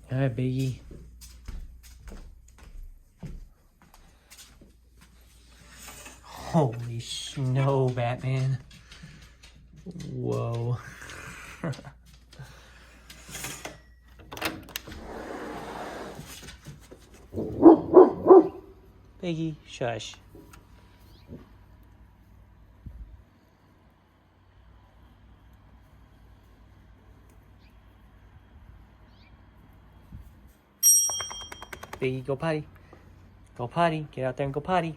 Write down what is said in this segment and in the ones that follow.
Hi, Biggie. Holy snow, Batman. Whoa. Biggie, shush. Biggie, go potty. Go potty. Get out there and go potty.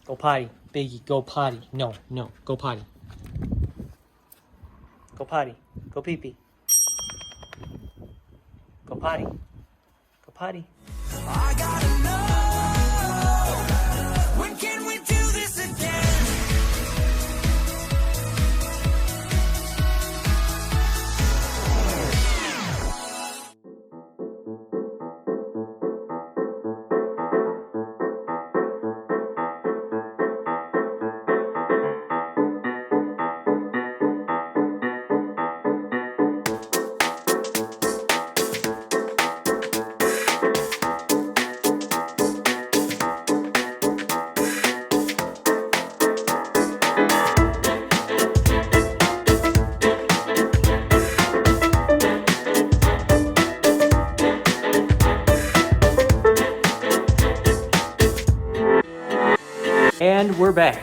Go potty. Biggie, go potty. No, no, go potty. Go potty. Go pee-pee. Go potty. Go potty. I gotta know, when can we do this again? And we're back.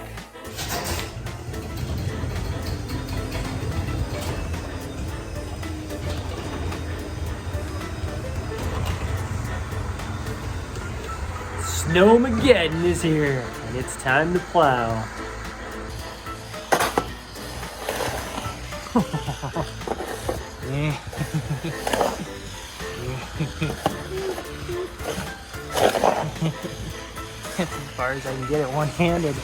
Snowmageddon is here, and it's time to plow. That's as far as I can get it one-handed.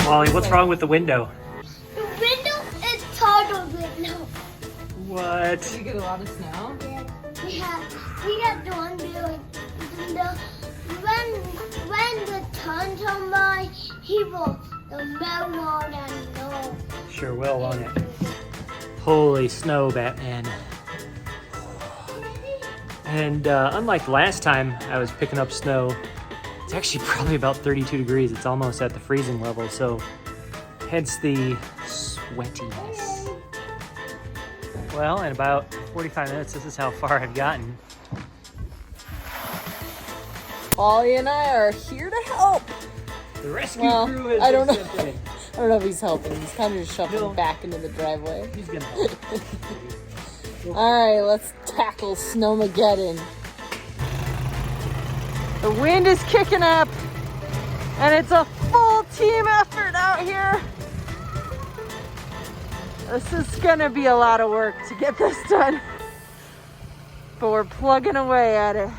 Wally, what's wrong with the window? The window is total window. What? Did you get a lot of snow? Yeah, we had the one building. When the turns on by, he will the melon and no. Sure will, won't it? Holy snow, Batman. And unlike last time I was picking up snow, it's actually probably about 32 degrees. It's almost at the freezing level, so hence the sweatiness. Well, in about 45 minutes, this is how far I've gotten. Ollie and I are here to help. The rescue Well, crew has I don't been know. sent in. I don't know if he's helping. He's kind of just shuffling No. back into the driveway. He's gonna help. All right, let's tackle Snowmageddon. The wind is kicking up, and it's a full team effort out here. This is gonna be a lot of work to get this done, but we're plugging away at it.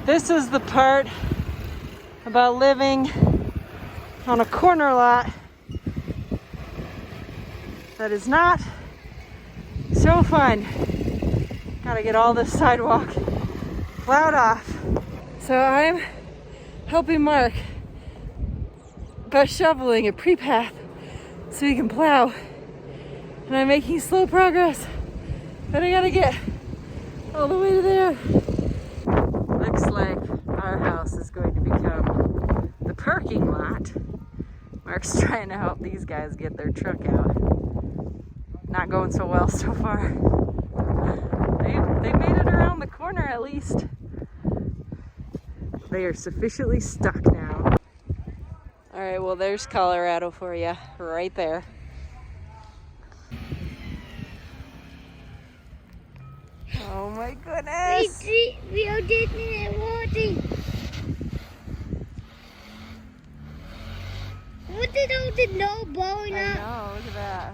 This is the part about living on a corner lot that is not so fun. Gotta get all this sidewalk plowed off. So I'm helping Mark by shoveling a pre-path so he can plow. And I'm making slow progress, but I gotta get all the way to there. Looks like our house is going to become the parking lot. Mark's trying to help these guys get their truck out. Not going so well so far. They made it around the corner at least. They are sufficiently stuck now. All right, well there's Colorado for you, right there. Oh my goodness! We are doing water. What did all the snow blowing I up? know, look at that.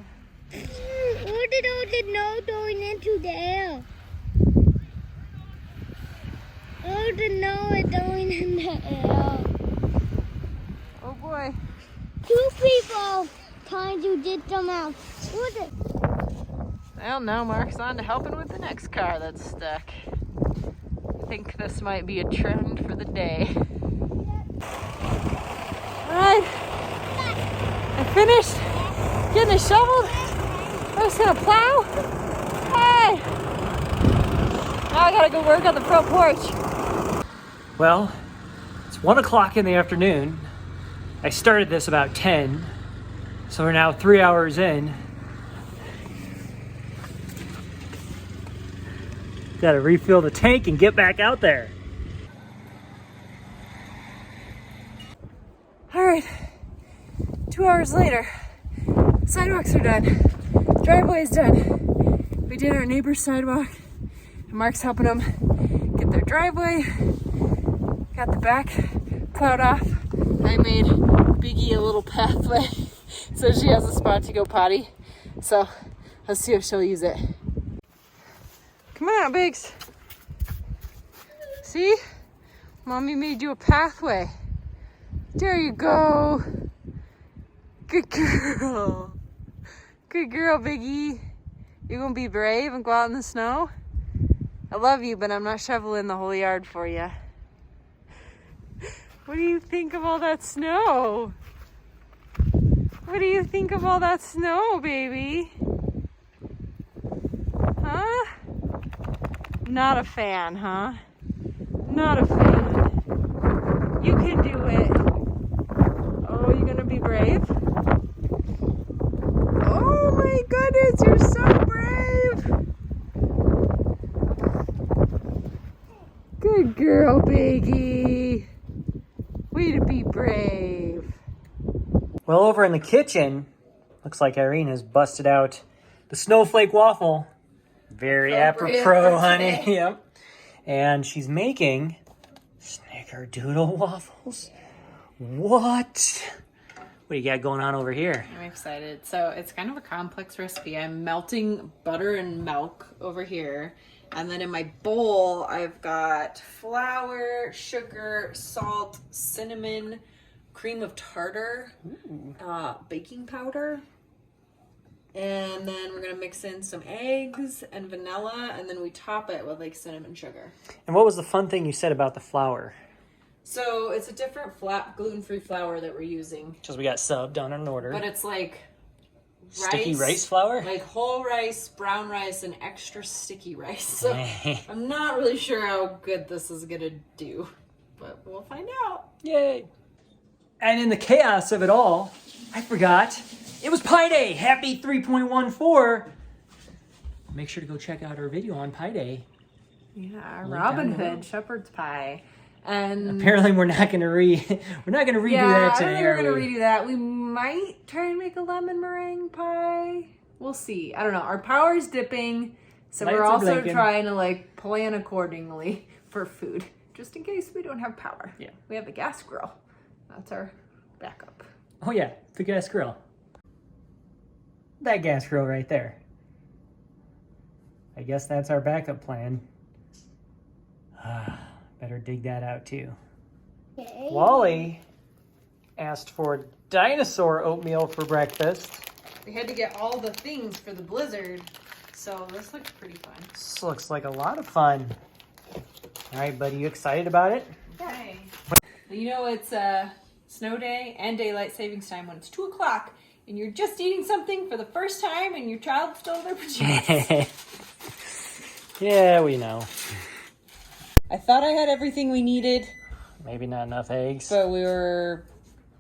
What did all the snow going into the air? All the snow is going in the air. Oh boy. 2 people trying to get them out. What is it? Well, now Mark's on to helping with the next car that's stuck. I think this might be a trend for the day. Alright, I finished getting it shoveled. I'm just gonna plow. Hey! Now I gotta go work on the front porch. Well, it's 1 o'clock in the afternoon. I started this about 10, so we're now 3 hours in. Gotta refill the tank and get back out there. All right, 2 hours later, sidewalks are done, driveway is done. We did our neighbor's sidewalk, and Mark's helping them get their driveway. Got the back plowed off. I made Biggie a little pathway so she has a spot to go potty. So let's see if she'll use it. Come on, Biggs. See? Mommy made you a pathway. There you go. Good girl. Good girl, Biggie. You gonna be brave and go out in the snow? I love you, but I'm not shoveling the whole yard for you. What do you think of all that snow? What do you think of all that snow, baby? Huh? Not a fan, huh? Not a fan. You can do it. Oh, you gonna be brave? Oh my goodness, you're so brave! Good girl, Biggie. Way to be brave. Well, over in the kitchen, looks like Irene has busted out the snowflake waffle. Very apropos, honey. Yep. And she's making snickerdoodle waffles. What? What do you got going on over here? I'm excited. So it's kind of a complex recipe. I'm melting butter and milk over here. And then in my bowl, I've got flour, sugar, salt, cinnamon, cream of tartar, baking powder. And then we're gonna mix in some eggs and vanilla, and then we top it with like cinnamon sugar. And what was the fun thing you said about the flour? So it's a different gluten-free flour that we're using. Because we got subbed on an order. But it's like sticky rice flour? Like whole rice, brown rice, and extra sticky rice. So I'm not really sure how good this is gonna do, but we'll find out. Yay. And in the chaos of it all, I forgot. It was Pi Day. Happy 3.14. Make sure to go check out our video on Pi Day. Yeah, Link Robin down below. Hood, shepherd's pie. And apparently we're not gonna redo that I today, don't think we're are gonna we? redo that. We might try and make a lemon meringue pie. We'll see. I don't know. Our power's dipping, so Lights we're are also blinking. trying to like plan accordingly for food, just in case we don't have power. Yeah. We have a gas grill. That's our backup. Oh yeah, the gas grill. That gas grill right there. I guess that's our backup plan. Better dig that out too. Okay. Wally asked for dinosaur oatmeal for breakfast. We had to get all the things for the blizzard, so this looks pretty fun. This looks like a lot of fun. All right, buddy, you excited about it? Okay. You know, it's snow day and daylight savings time when it's 2 o'clock and you're just eating something for the first time and your child's still in their pajamas. Yeah, we know. I thought I had everything we needed, Maybe not enough eggs. but we were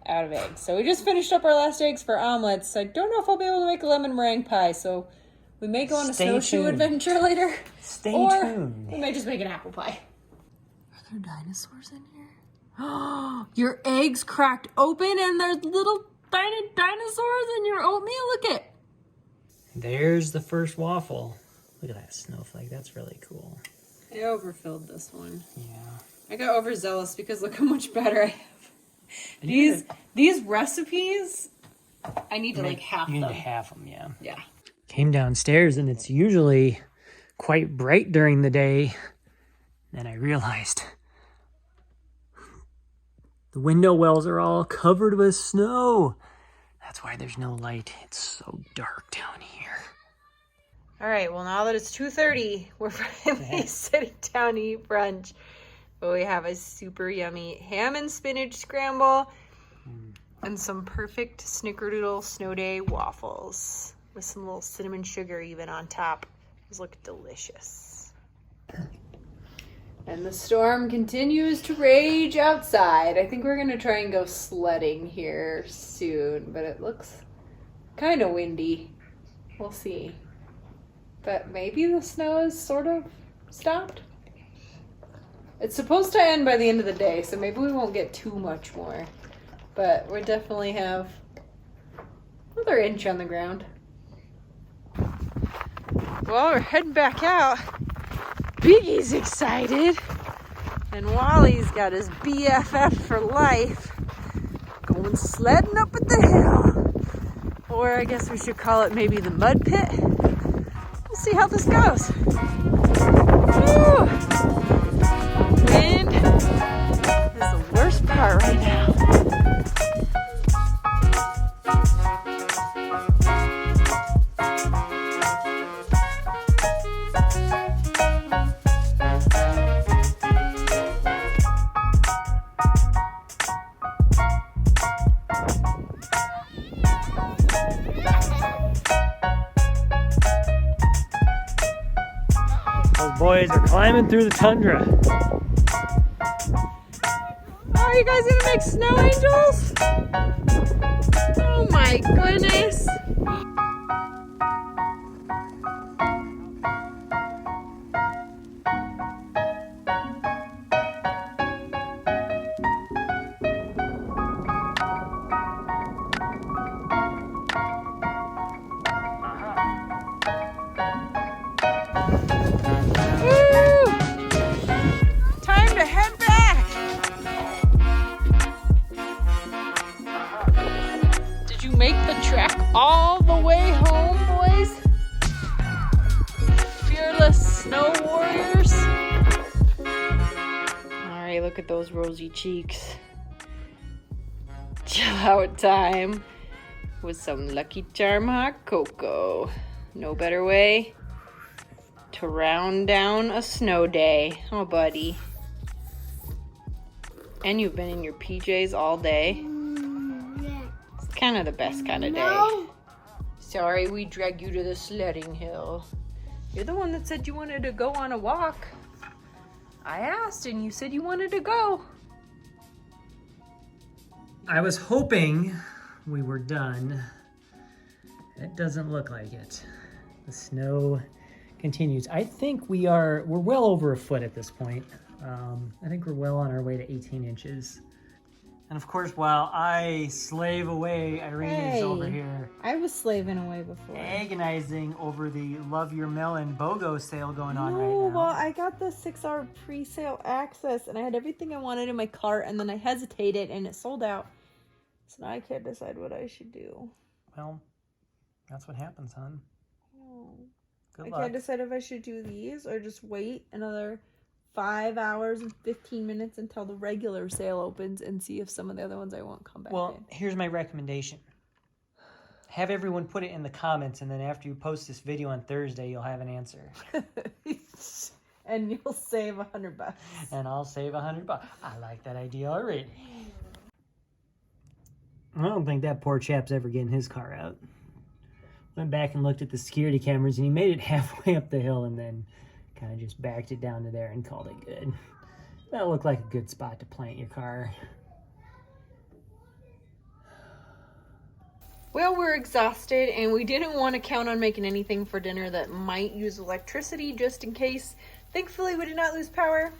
out of eggs. So we just finished up our last eggs for omelets. I don't know if I'll be able to make a lemon meringue pie, so we may go on a Stay snowshoe tuned. adventure later. Stay or tuned. we may just make an apple pie. Are there dinosaurs in here? Oh, your eggs cracked open and there's little tiny dinosaurs in your oatmeal. Look at it. There's the first waffle. Look at that snowflake. That's really cool. I overfilled this one. Yeah. I got overzealous because look how much batter I have. These recipes, I need to like half You need them. to half them, yeah. Yeah. Came downstairs and it's usually quite bright during the day. Then I realized the window wells are all covered with snow. That's why there's no light. It's so dark down here. All right, well, now that it's 2:30, we're finally sitting down to eat brunch. But we have a super yummy ham and spinach scramble and some perfect snickerdoodle snow day waffles with some little cinnamon sugar even on top. These look delicious. And the storm continues to rage outside. I think we're going to try and go sledding here soon, but it looks kind of windy. We'll see. But maybe the snow is sort of stopped. It's supposed to end by the end of the day, so maybe we won't get too much more. But we definitely have another inch on the ground. Well, we're heading back out. Biggie's excited. And Wally's got his BFF for life. Going sledding up at the hill. Or I guess we should call it maybe the mud pit. We'll see how this goes. Woo! Wind is the worst part right now. Those boys are climbing through the tundra. Are you guys gonna make snow angels? Oh my goodness. Woo! Time to head back. Did you make the trek all the way home, boys? Fearless snow warriors. All right, look at those rosy cheeks. Chill out time with some Lucky Charm hot cocoa. No better way to round down a snow day. Oh, buddy. And you've been in your PJs all day. It's kind of the best kind of day. Sorry we dragged you to the sledding hill. You're the one that said you wanted to go on a walk. I asked and you said you wanted to go. I was hoping we were done. It doesn't look like it. The snow continues. I think we're well over a foot at this point. I think we're well on our way to 18 inches. And of course, while I slave away, Irene is over here I was slaving away before. agonizing over the Love Your Melon BOGO sale going on right now. Well, I got the 6-hour pre-sale access and I had everything I wanted in my cart and then I hesitated and it sold out. So now I can't decide what I should do. Well, that's what happens, hon. Good I luck. can't decide if I should do these or just wait another 5 hours and 15 minutes until the regular sale opens and see if some of the other ones I want come back Well, here's my recommendation. Have everyone put it in the comments, and then after you post this video on Thursday, you'll have an answer. in. And you'll save $100. And I'll save $100. I like that idea already. I don't think that poor chap's ever getting his car out. Went back and looked at the security cameras, and he made it halfway up the hill and then kind of just backed it down to there and called it good. That looked like a good spot to plant your car. Well, we're exhausted and we didn't want to count on making anything for dinner that might use electricity just in case. Thankfully, we did not lose power.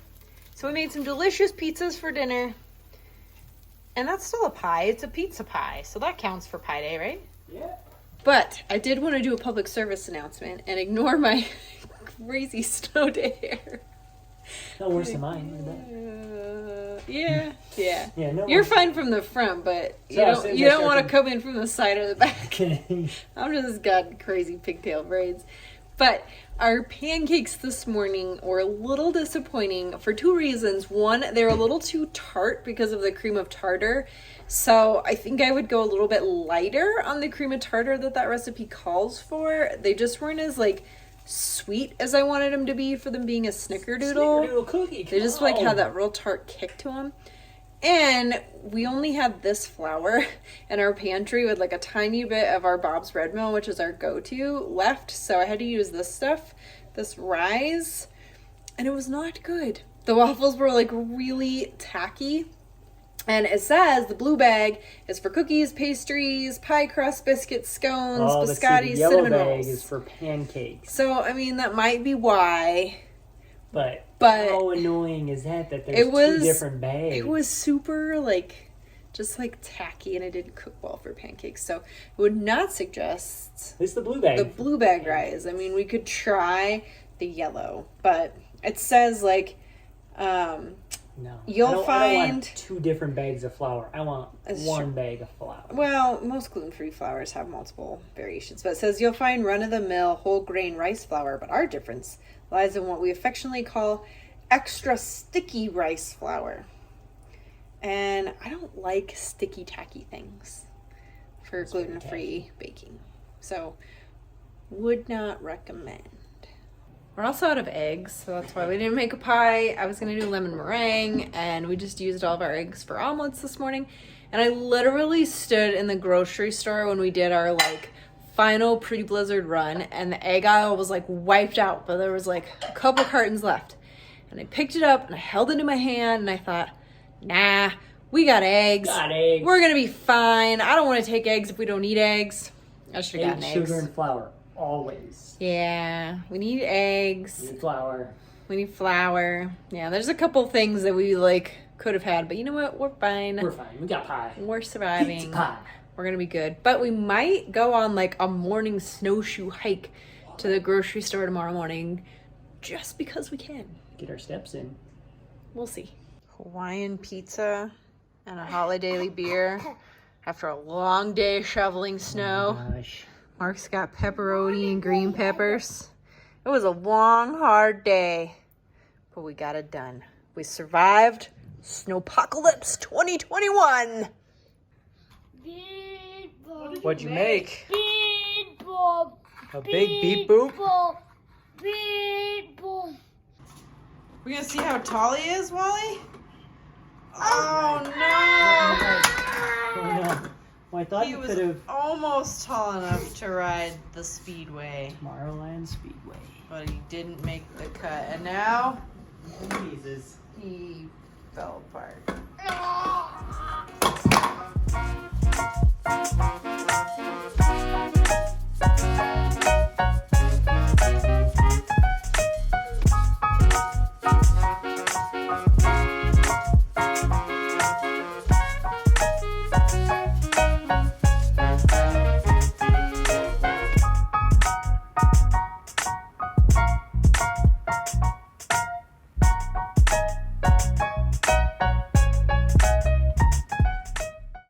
So we made some delicious pizzas for dinner. And that's still a pie. It's a pizza pie. So that counts for Pie Day, right? Yeah. But I did want to do a public service announcement and ignore my crazy snow day hair. No worse than mine. Look at that. Yeah. Yeah, no. You're fine from the front, but you don't want to come in from the side or the back. I'm just got crazy pigtail braids. But our pancakes this morning were a little disappointing for two reasons. One, they're a little too tart because of the cream of tartar. So I think I would go a little bit lighter on the cream of tartar that recipe calls for. They just weren't as like sweet as I wanted them to be for them being a snickerdoodle. Snickerdoodle cookie. They just like had that real tart kick to them. And we only had this flour in our pantry with like a tiny bit of our Bob's Red Mill, which is our go-to, left. So I had to use this stuff, this rise, and it was not good. The waffles were like really tacky. And it says the blue bag is for cookies, pastries, pie crust, biscuits, scones, biscottis, the yellow cinnamon bag rolls. is for pancakes. So, I mean, that might be why. But how annoying is that there's two different bags? It was super, like, just, like, tacky, and it didn't cook well for pancakes. So, I would not suggest... It's the blue bag. The blue bag rise. I mean, we could try the yellow, but it says, like, no. You'll find... I don't want two different bags of flour. I want one bag of flour. Well, most gluten-free flours have multiple variations, but it says you'll find run-of-the-mill whole grain rice flour, but our difference lies in what we affectionately call extra sticky rice flour. And I don't like sticky, tacky things for gluten-free baking. So, would not recommend. We're also out of eggs, so that's why we didn't make a pie. I was going to do lemon meringue, and we just used all of our eggs for omelets this morning. And I literally stood in the grocery store when we did our, like, final pre-blizzard run, and the egg aisle was, like, wiped out, but there was, like, a couple cartons left. And I picked it up, and I held it in my hand, and I thought, nah, we got eggs. We're going to be fine. I don't want to take eggs if we don't need eggs. I should have gotten eggs. Sugar, and flour. Always. Yeah, we need eggs. We need flour. We need flour. Yeah, there's a couple things that we, like, could have had, but you know what? We're fine. We're fine. We got pie. We're surviving. Pizza pie. We're going to be good. But we might go on, like, a morning snowshoe hike to the grocery store tomorrow morning just because we can. Get our steps in. We'll see. Hawaiian pizza and a Holly Daily beer after a long day shoveling snow. Oh my gosh. Mark's got pepperoni and green peppers. It was a long, hard day, but we got it done. We survived Snowpocalypse 2021. What'd you make? Beep boop. A big beep boop? Beep boop. We're gonna see how tall he is, Wally? Oh no! Oh, no. Well, I thought He you was could have almost tall enough to ride the Speedway, Tomorrowland Speedway. but he didn't make the cut. And now Jesus. he fell apart.